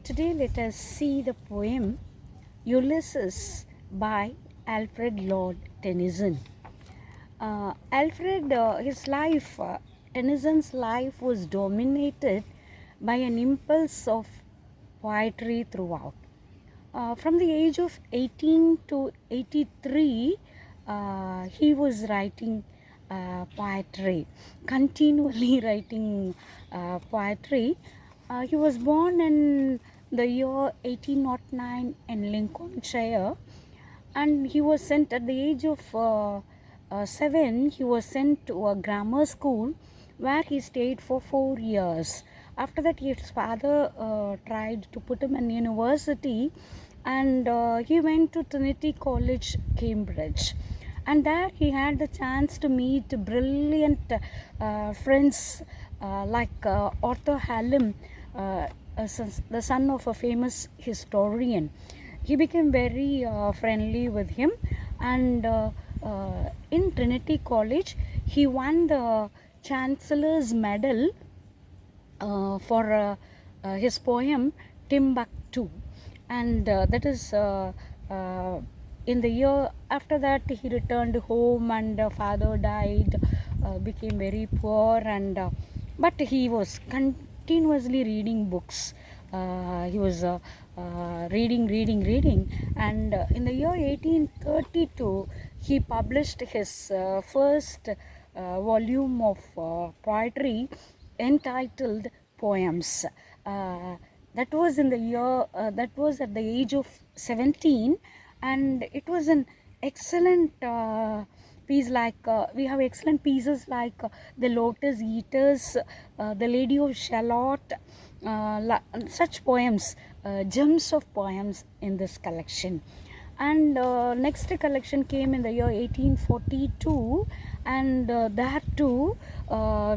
Today let us see the poem Ulysses by Alfred Lord Tennyson. Tennyson's life was dominated by an impulse of poetry throughout. From the age of 18 to 83, he was writing poetry, continually writing poetry. He was born in the year 1809 in Lincolnshire, and he was sent at the age of 7. He was sent to a grammar school where he stayed for 4 years. After that, his father tried to put him in university, and he went to Trinity College, Cambridge. And there he had the chance to meet brilliant friends like Arthur Hallam, the son of a famous historian. He became very friendly with him, and in Trinity College he won the Chancellor's Medal for his poem Timbuktu, and that is in the year after that he returned home, and father died, became very poor, and but he was continuously reading books. He was reading, and in the year 1832 he published his first volume of poetry entitled Poems. That was in the year that was at the age of 17, and it was an excellent piece. Like we have excellent pieces like The Lotus Eaters, The Lady of Shalott, such poems, gems of poems in this collection. And next collection came in the year 1842, and there too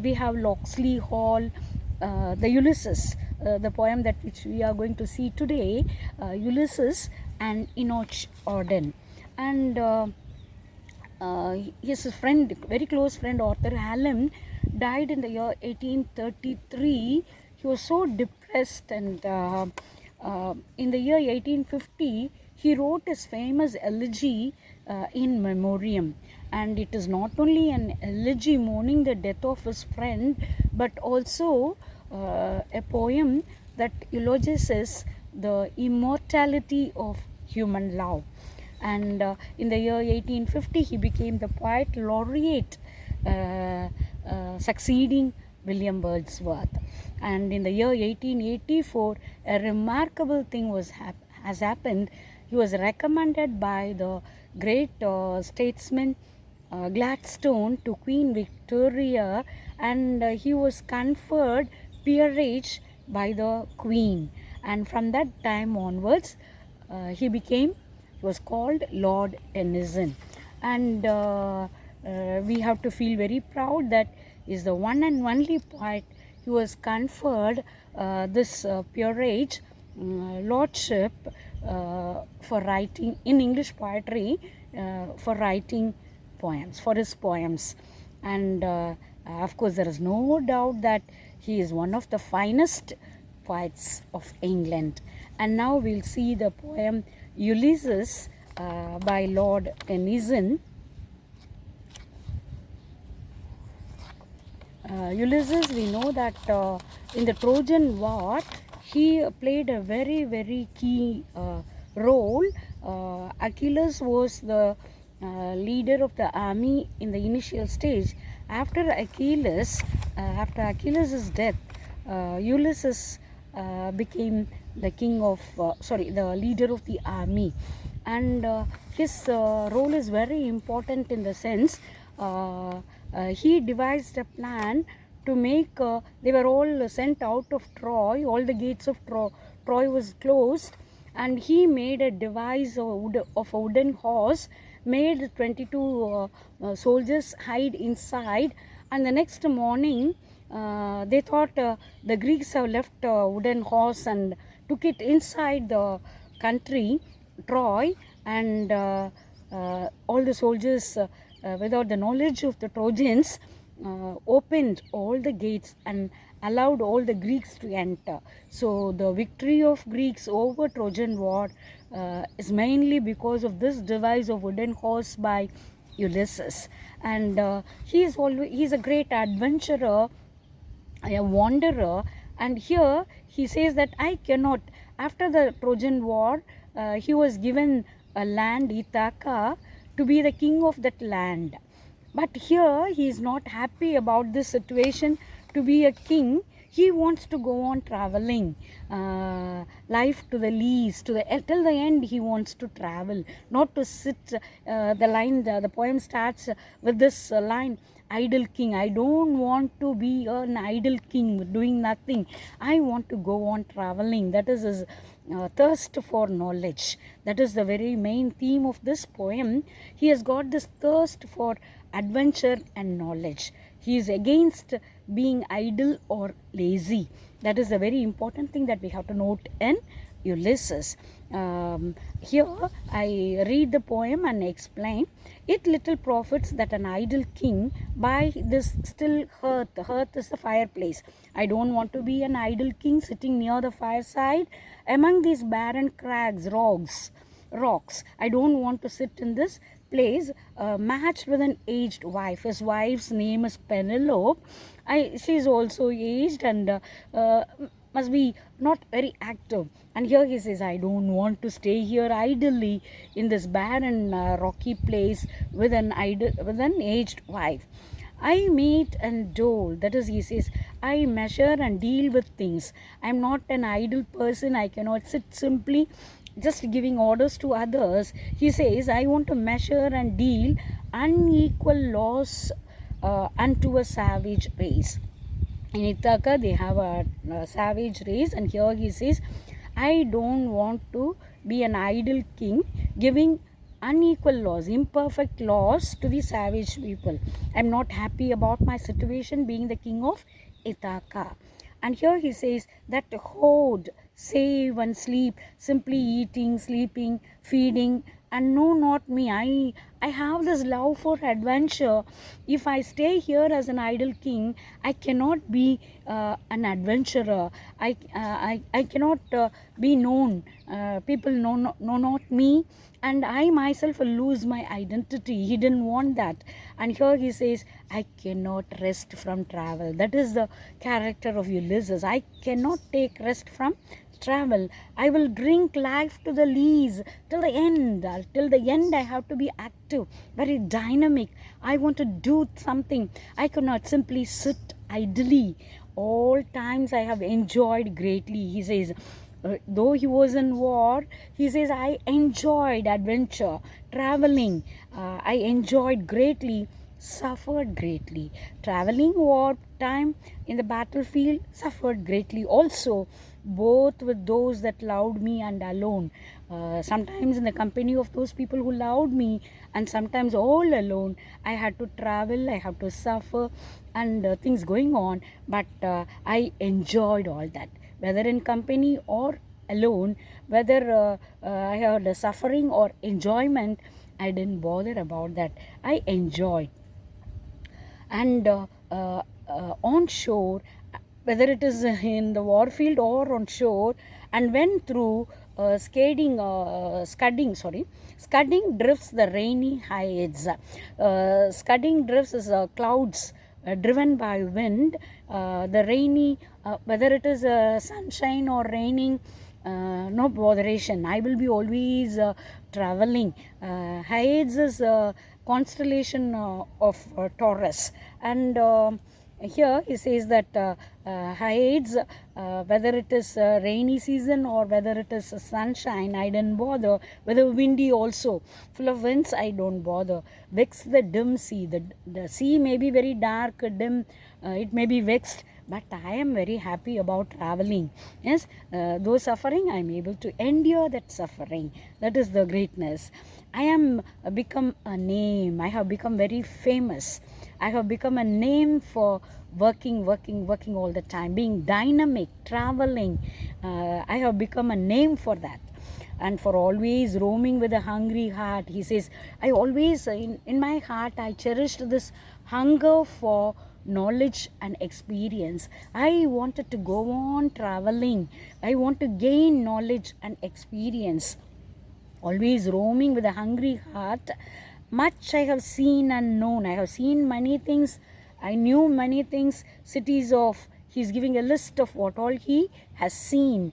we have Locksley Hall, the Ulysses, the poem that which we are going to see today, Ulysses and Enoch Arden. And his friend, very close friend Arthur Hallam, died in the year 1833. He was so depressed, and in the year 1850 he wrote his famous elegy in memoriam, and it is not only an elegy mourning the death of his friend, but also a poem that eulogizes the immortality of human love. And in the year 1850 he became the poet laureate, succeeding William Wordsworth. And in the year 1884 a remarkable thing has happened. He was recommended by the great statesman Gladstone to Queen Victoria, and he was conferred peerage by the Queen, and from that time onwards he was called Lord Tennyson. And we have to feel very proud that he is the one and only poet who was conferred this peerage, lordship, for writing in English poetry, for writing poems, for his poems. And of course there is no doubt that he is one of the finest poets of England. And now we'll see the poem Ulysses by Lord Tennyson. Ulysses, we know that in the Trojan War he played a very, very key role. Achilles was the leader of the army in the initial stage. After Achilles' death, Ulysses became the the leader of the army, and his role is very important in the sense he devised a plan to make, they were all sent out of Troy, all the gates of Troy was closed, and he made a device of a wooden horse, made 22 soldiers hide inside, and the next morning they thought the Greeks have left wooden horse and took it inside the country, Troy, and all the soldiers without the knowledge of the Trojans opened all the gates, and allowed all the Greeks to enter. So the victory of Greeks over Trojan War is mainly because of this device of wooden horse by Ulysses. And he's a great adventurer, a wanderer. And here he says that I cannot, after the Trojan War, he was given a land, Ithaca, to be the king of that land. But here he is not happy about this situation to be a king. He wants to go on traveling, life to the least, till the end. He wants to travel, not to sit. The poem starts with this line, idle king. I don't want to be an idle king doing nothing. I want to go on traveling. That is his thirst for knowledge. That is the very main theme of this poem. He has got this thirst for adventure and knowledge. He is against being idle or lazy. That is a very important thing that we have to note in Ulysses. Here I read the poem and explain. It little profits that an idle king by this still hearth. The hearth is the fireplace. I don't want to be an idle king sitting near the fireside among these barren crags, rocks. I don't want to sit in this place matched with an aged wife. His wife's name is Penelope. She is also aged and must be not very active. And here he says, I don't want to stay here idly in this barren rocky place with an aged wife. I meet and dole. That is, he says, I measure and deal with things. I am not an idle person. I cannot sit simply just giving orders to others. He says, I want to measure and deal unequal laws unto a savage race. In Ithaca, they have a savage race, and here he says, I don't want to be an idle king giving unequal laws, imperfect laws to the savage people. I'm not happy about my situation being the king of Ithaca. And here he says that hoard, save and sleep, simply eating, sleeping, feeding, and no, not me. I have this love for adventure. If I stay here as an idle king, I cannot be an adventurer. I cannot be known. People know not me, and I myself will lose my identity. He didn't want that. And here he says, I cannot rest from travel. That is the character of Ulysses. I cannot take rest from travel. I will drink life to the lees till the end. Till the end I have to be active, very dynamic. I want to do something. I cannot simply sit idly. All times I have enjoyed greatly. He says, though he was in war, he says, I enjoyed adventure, traveling. I enjoyed greatly, suffered greatly. Traveling, war time, in the battlefield, suffered greatly also, both with those that loved me and alone. Sometimes in the company of those people who loved me, and sometimes all alone. I had to travel, I have to suffer, and things going on, but I enjoyed all that, whether in company or alone, whether I had a suffering or enjoyment. I didn't bother about that. I enjoyed. And on shore, whether it is in the warfield or on shore, and went through scudding drifts the rainy heights. Scudding drifts is clouds driven by wind. The rainy, whether it is sunshine or raining, no botheration. I will be always traveling. Heights is constellation of Taurus, and here he says that Heights, whether it is rainy season or whether it is sunshine, I don't bother. Whether windy also, full of winds, I don't bother. Vexed the dim sea. The sea may be very dark, dim, it may be vexed, but I am very happy about traveling. Yes, though suffering, I am able to endure that suffering. That is the greatness. I am become a name. I have become very famous. I have become a name for working all the time, being dynamic, traveling. I have become a name for that. And for always roaming with a hungry heart. He says, I always, in my heart, I cherished this hunger for knowledge and experience. I wanted to go on traveling. I want to gain knowledge and experience. Always roaming with a hungry heart. Much I have seen and known. I have seen many things. I knew many things. Cities of, he's giving a list of what all he has seen.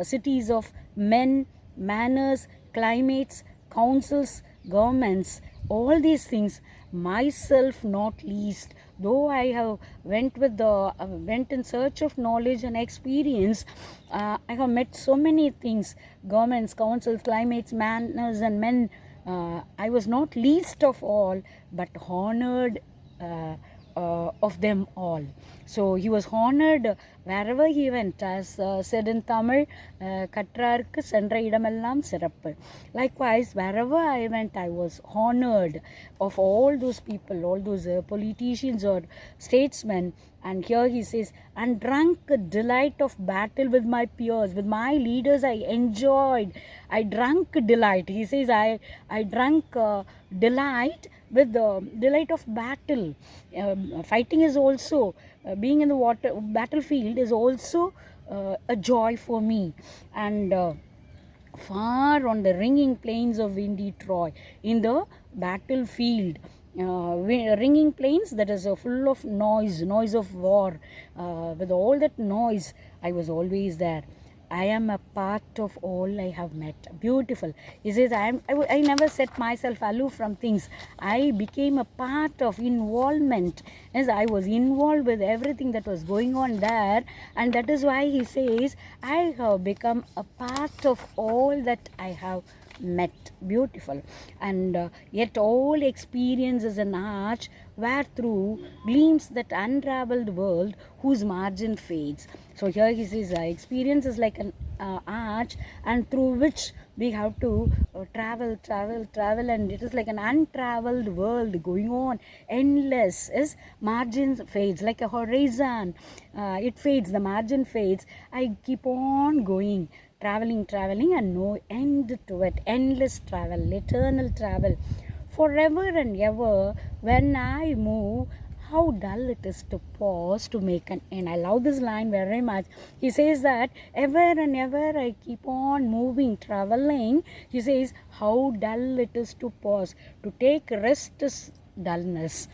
Cities of men, manners, climates, councils, governments, all these things. Myself not least, though I have went in search of knowledge and experience. I have met so many things: governments, councils, climates, manners, and men. I was not least of all, but honored of them all. So he was honored wherever he went, as said in Tamil, கற்றார்க்கு சென்ற இடமெல்லாம் சிறப்பு. Likewise, wherever I went, I was honored of all those people, all those politicians or statesmen. And here he says, and drank delight of battle with my peers, with my leaders I enjoyed. I drank delight. He says, I drank delight with the delight of battle. Fighting is also, being in the battlefield is also a joy for me. And far on the ringing plains of windy Troy, in the battlefield, ringing plains that is full of noise of war. With all that noise, I was always there. I am a part of all I have met. Beautiful. He says, I never set myself aloof from things. I became a part of involvement, as I was involved with everything that was going on there. And that is why he says, I have become a part of all that I have met. Beautiful. And yet all experience is an arch where through gleams that unraveled world whose margin fades. So here he says, experience is like an arch, and through which we have to travel, and it is like an untraveled world going on, endless. Is margin fades, like a horizon, it fades, the margin fades. I keep on going, traveling, and no end to it. Endless travel, eternal travel, forever and ever. When I move, how dull it is to pause to make an end. I love this line very much. He says that ever and ever I keep on moving, traveling. He says, how dull it is to pause. To take rest is dullness,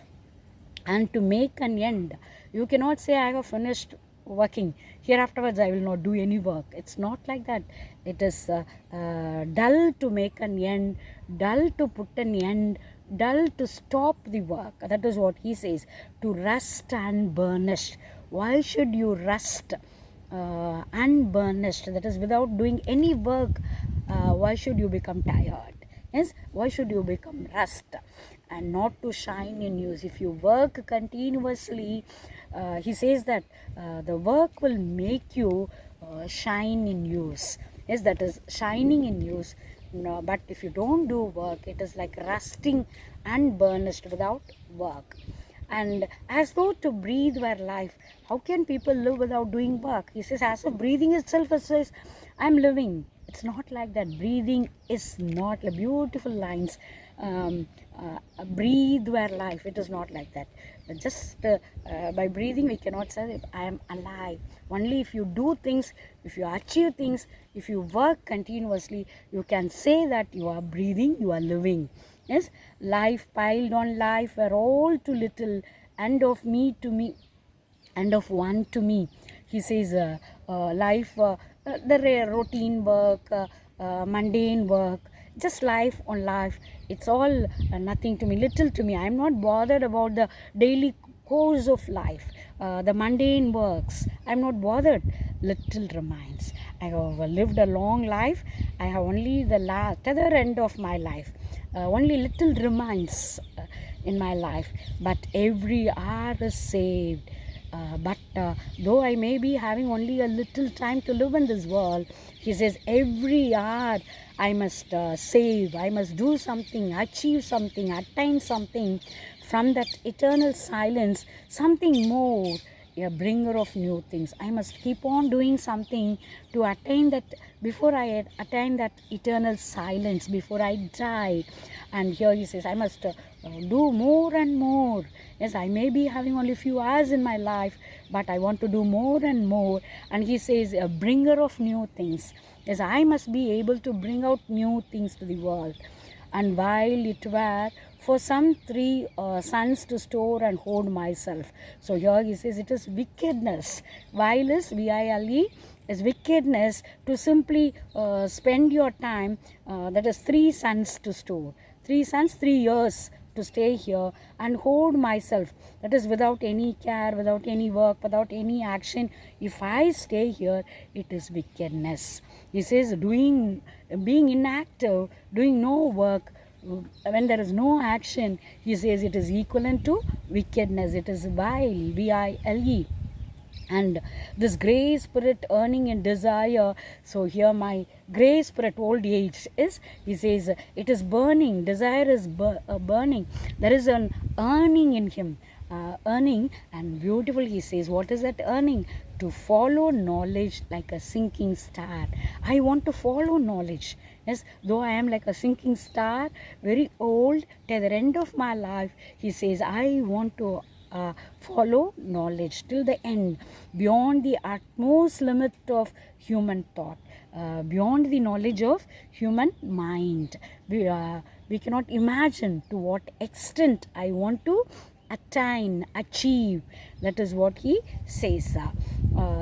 and to make an end. You cannot say, I have finished working, here afterwards I will not do any work. It's not like that. It is dull to make an end, dull to put an end, dull to stop the work. That is what he says. To rust unburnished. Why should you rust unburnished? That is, without doing any work. Why should you become tired? Yes, why should you become rust and not to shine in use? If you work continuously, he says that the work will make you shine in use. Yes, that is shining in use. No, but if you don't do work, it is like rusting and burnished without work. And as though to breathe were life, how can people live without doing work? He says, as if breathing itself says, I'm living. It's not like that. Breathing is not, beautiful lines. Breathe where life. It is not like that. Just by breathing we cannot say I am alive. Only if you do things, if you achieve things, if you work continuously, you can say that you are breathing, you are living. Yes, life piled on life were all too little, and of me to me, and of one to me. He says, life, the routine work, mundane work, just life on life, it's all nothing to me, little to me. I'm not bothered about the daily course of life, the mundane works. I'm not bothered. Little remains. I have lived a long life. I have only the other end of my life. Only little remains in my life, but every hour is saved. But though I may be having only a little time to live in this world, he says, every hour I must save, I must do something, achieve something, attain something from that eternal silence, something more. a bringer of new things. I must keep on doing something to attain that, before I attain that eternal silence, before I die. And here he says, I must do more and more. Yes, I may be having only few hours in my life, but I want to do more and more. And he says, a bringer of new things. Yes, I must be able to bring out new things to the world. And while it were for some 3 sons to store and hold myself. So here he says it is wickedness. While is VILE is wickedness to simply spend your time, that is 3 sons to store. 3 sons, 3 years to stay here and hold myself. That is without any care, without any work, without any action. If I stay here, it is wickedness. He says being inactive, doing no work, when there is no action, he says it is equivalent to wickedness. It is vile, VILE. And this grey spirit earning and desire. So here my grey spirit, old age, is, he says, it is burning. Desire is burning. There is an earning in him. Earning, and beautiful, he says, what is that earning? To follow knowledge like a sinking star. I want to follow knowledge. Yes, though I am like a sinking star, very old, till the end of my life, he says, I want to follow knowledge till the end, beyond the utmost limit of human thought, beyond the knowledge of human mind. We cannot imagine to what extent I want to attain, achieve. That is what he says.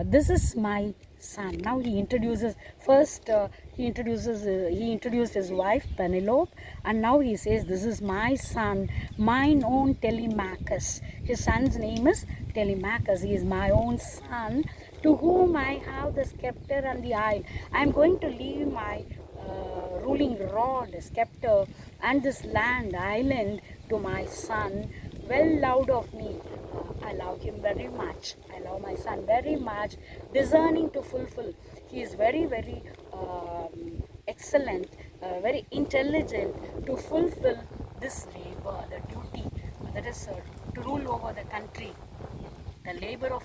This is my son. Now he introduces, first he introduced his wife Penelope, and now he says, this is my son, mine own Telemachus. His son's name is Telemachus. He is my own son, to whom I have the scepter and the isle. I am going to leave my ruling rod, scepter, and this land, island, to my son, well loved of me. I love him very much. I love my son very much, discerning to fulfill. He is very, very excellent, very intelligent to fulfill this labor, the duty, that is to rule over the country. The labor of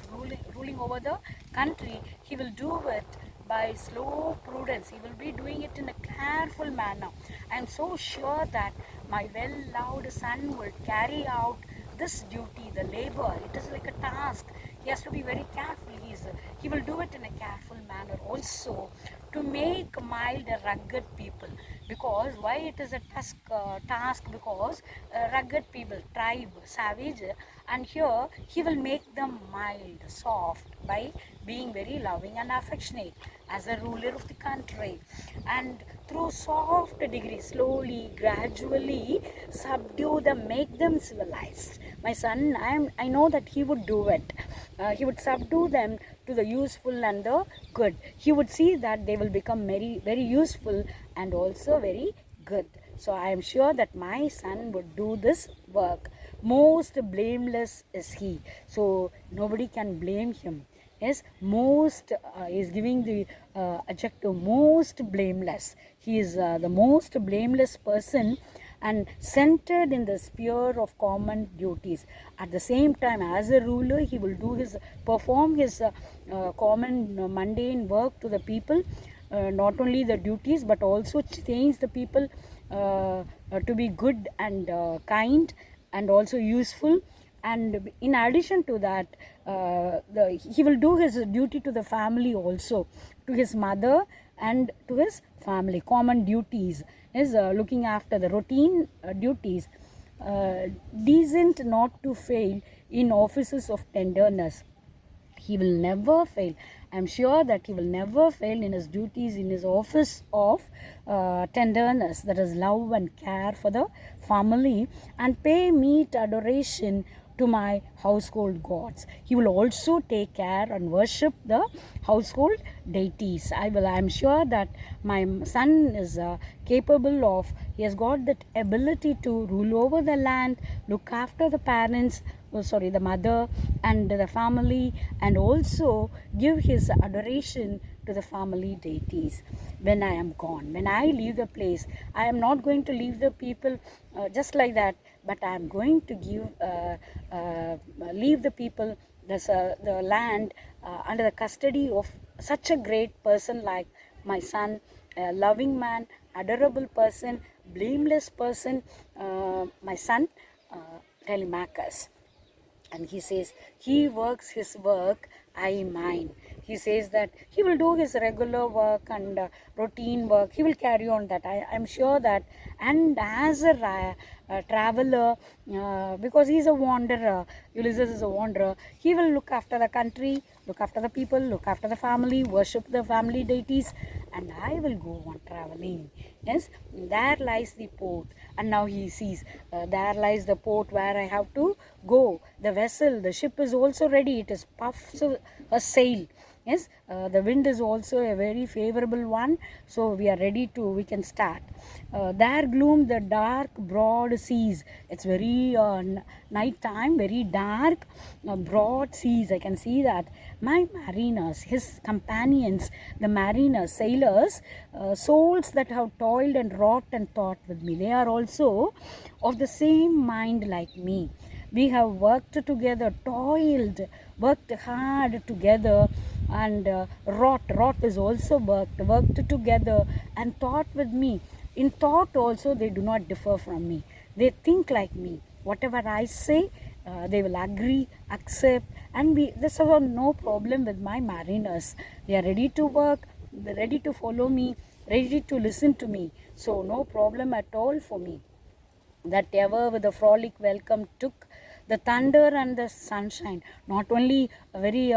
ruling over the country, he will do it by slow prudence. He will be doing it in a careful manner. I am so sure that my well-loved son will carry out this duty, the labor. It is like a task. He has to be very careful. He will do it in a careful manner also, to make mild a rugged people. Because why it is a task? Because rugged people, tribe, savage, and here he will make them mild, soft, by being very loving and affectionate as a ruler of the country, and through soft degrees, slowly, gradually subdue them, make them civilized. My son, I know that he would do it. He would subdue them to the useful and the good. He would see that they will become very, very useful and also very good. So I am sure that my son would do this work. Most blameless is he. So nobody can blame him. Yes, most is giving the adjective most blameless. He is the most blameless person, and centered in the sphere of common duties. At the same time, as a ruler, he will perform his common mundane work to the people, not only the duties, but also change the people to be good and kind and also useful. And in addition to that, he will do his duty to the family also, to his mother and to his family. Common duties is looking after the routine duties. Decent not to fail in offices of tenderness. He will never fail. I am sure that he will never fail in his duties, in his office of tenderness, that is love and care for the family, and pay meet adoration to my household gods. He will also take care and worship the household deities. I am sure that my son is capable of, he has got that ability to rule over the land, look after the parents, the mother and the family, and also give his adoration to the family deities. When I am gone, when I leave the place, I am not going to leave the people just like that, but I am going to leave the people the land under the custody of such a great person like my son, a loving man, adorable person, blameless person, my son, Telemachus. And he says he works his work, I mine. He says that he will do his regular work and routine work. He will carry on that. I'm sure that. And as a traveler, because he's a wanderer, Ulysses is a wanderer, he will look after the country, look after the people, look after the family, worship the family deities, and I will go on traveling. Yes, there lies the port. And now he sees, there lies the port where I have to go. The vessel, the ship is also ready. It is puffs a sail. Yes, the wind is also a very favorable one. So we are ready to, we can start. There gloom the dark broad seas. It's very night time, very dark, broad seas. I can see that. My mariners, his companions, the mariners, sailors, souls that have toiled and wrought and thought with me, they are also of the same mind like me. We have worked together, toiled, worked hard together, and wrought is also worked together and thought with me. In thought also they do not differ from me. They think like me. Whatever I say, they will agree, accept, and there's no problem with my mariners. They are ready to work, they're ready to follow me, ready to listen to me. So no problem at all for me. That ever with a frolic welcome took the thunder and the sunshine. Not only a very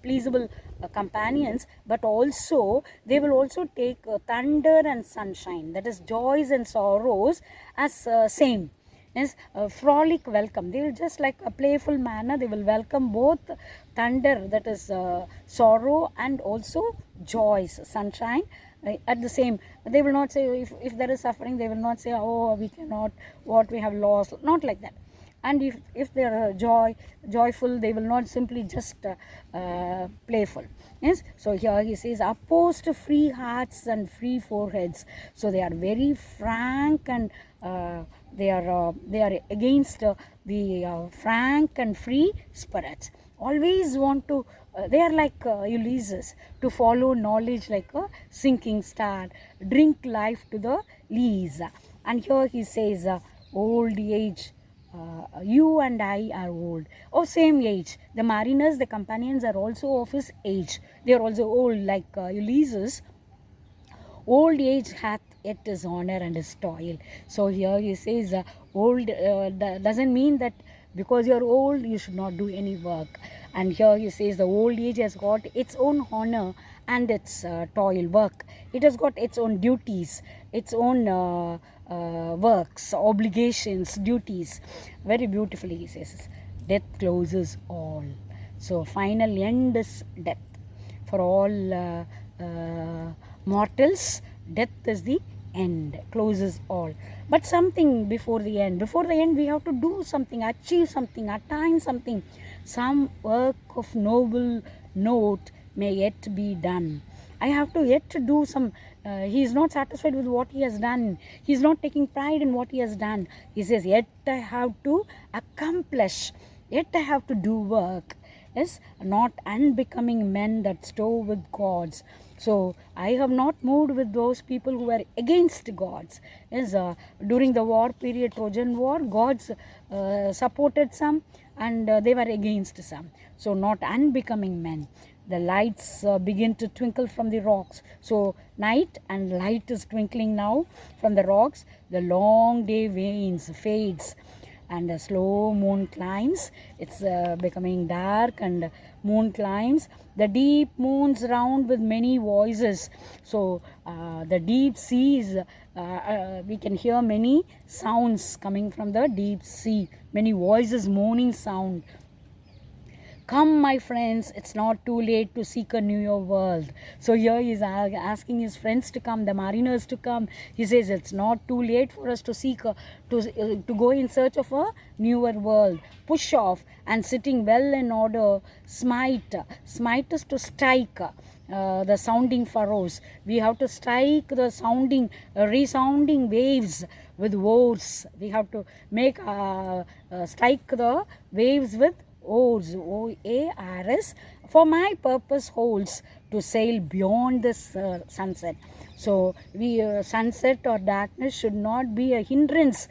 pleasable companions, but also they will also take thunder and sunshine, that is joys and sorrows, as same. Yes, a frolic welcome. They will just like a playful manner, they will welcome both thunder, that is sorrow, and also joys, sunshine. At the same, they will not say, if there is suffering, they will not say, oh, we cannot, what we have lost, not like that. And if they are joyful, they will not simply just playful. Yes, so here he says opposed to free hearts and free foreheads. So they are very frank, and they are against the frank and free spirits. Always want to, they are like Ulysses, to follow knowledge like a sinking star, drink life to the lees. And here he says old age, you and I are old, of same age. The mariners, the companions, are also of his age. They are also old like Ulysses. Old age hath yet his honor and his toil. So here he says old doesn't mean that because you're old you should not do any work. And here he says the old age has got its own honor and its toil work. It has got its own duties, its own works, obligations, duties. Very beautifully he says, death closes all. So final end is death. For all mortals, death is the end, closes all. But something before the end. Before the end, we have to do something, achieve something, attain something. Some work of noble note may yet be done. I have to yet to do some. He is not satisfied with what he has done. He is not taking pride in what he has done. He says, yet I have to accomplish. Yet I have to do work. Yes, not unbecoming men that stow with gods. So I have not moved with those people who were against gods. Yes, during the war period, Trojan War, gods supported some, and they were against some. So not unbecoming men. The lights begin to twinkle from the rocks. So night and light is twinkling now from the rocks. The long day wanes, fades, and a slow moon climbs. It's becoming dark, and moon climbs. The deep moons round with many voices. So the deep seas, we can hear many sounds coming from the deep sea, many voices, moaning sound. Come, my friends, it's not too late to seek a newer world. So here he is asking his friends to come, the mariners to come. He says it's not too late for us to seek, to go in search of a newer world. Push off, and sitting well in order, smite. Smite is to strike. The sounding furrows. We have to strike the sounding, resounding waves with oars. We have to make strike the waves with oars, O-A-R-S. For my purpose holds to sail beyond this sunset. So sunset or darkness should not be a hindrance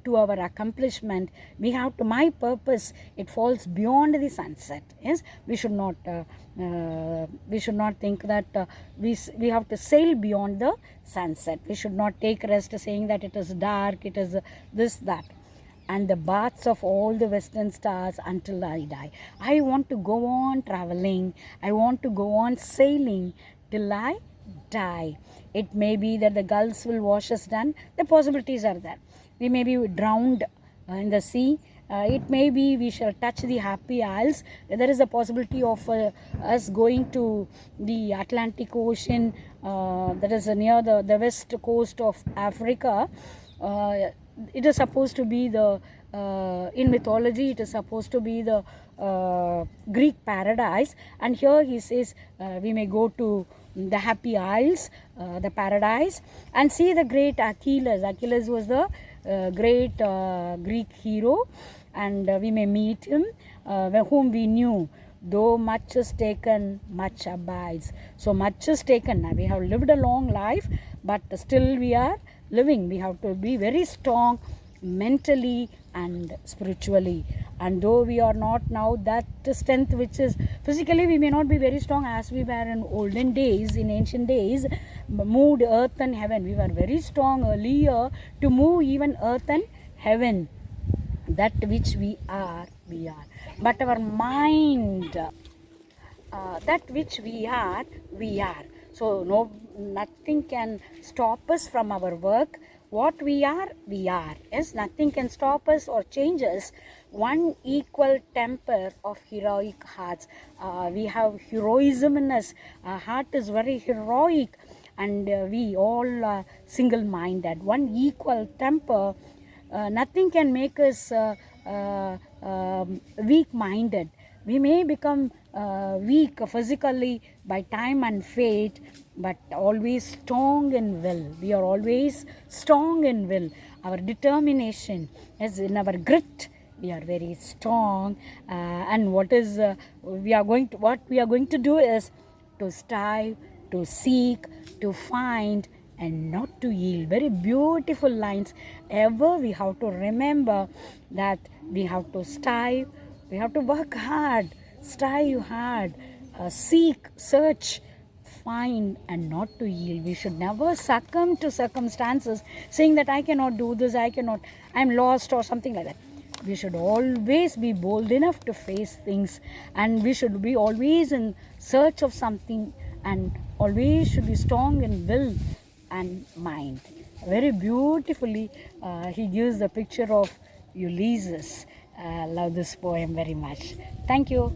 to our accomplishment. We have to, my purpose, it falls beyond the sunset. Yes, we should not think that we have to sail beyond the sunset. We should not take rest saying that it is dark, it is this, that. And the baths of all the western stars until I die. I want to go on traveling. I want to go on sailing till I die. It may be that the gulls will wash us down. The possibilities are there. We may be drowned in the sea. It may be we shall touch the happy isles. There is a possibility of us going to the Atlantic Ocean, that is near the west coast of Africa. It is supposed to be the in mythology it is supposed to be the Greek paradise, and here he says we may go to the happy isles, the paradise, and see the great Achilles. Achilles was the great Greek hero, and we may meet him, whom we knew. Though much is taken, much abides. So much is taken. We have lived a long life, but still we are living. We have to be very strong mentally and spiritually. And though we are not now that strength which is physically, we may not be very strong as we were in olden days, in ancient days, moved earth and heaven. We were very strong earlier to move even earth and heaven. That which we are, we are. But our mind, that which we are, we are. So nothing can stop us from our work. What we are, we are. Yes, nothing can stop us or change us. One equal temper of heroic hearts. We have heroism in us. Our heart is very heroic, and we all are single-minded. One equal temper. Nothing can make us weak-minded. We may become weak physically by time and fate, but always strong in will. We are always strong in will. Our determination is in our grit. We are very strong, and what we are going to do is to strive, to seek, to find, and not to yield. Very beautiful lines. Ever we have to remember that we have to strive, we have to work hard, strive hard, seek, search, find, and not to yield. We should never succumb to circumstances saying that I cannot do this, I'm lost or something like that. We should always be bold enough to face things, and we should be always in search of something, and always should be strong in will and mind. Very beautifully he gives the picture of Ulysses. Love this poem very much. Thank you.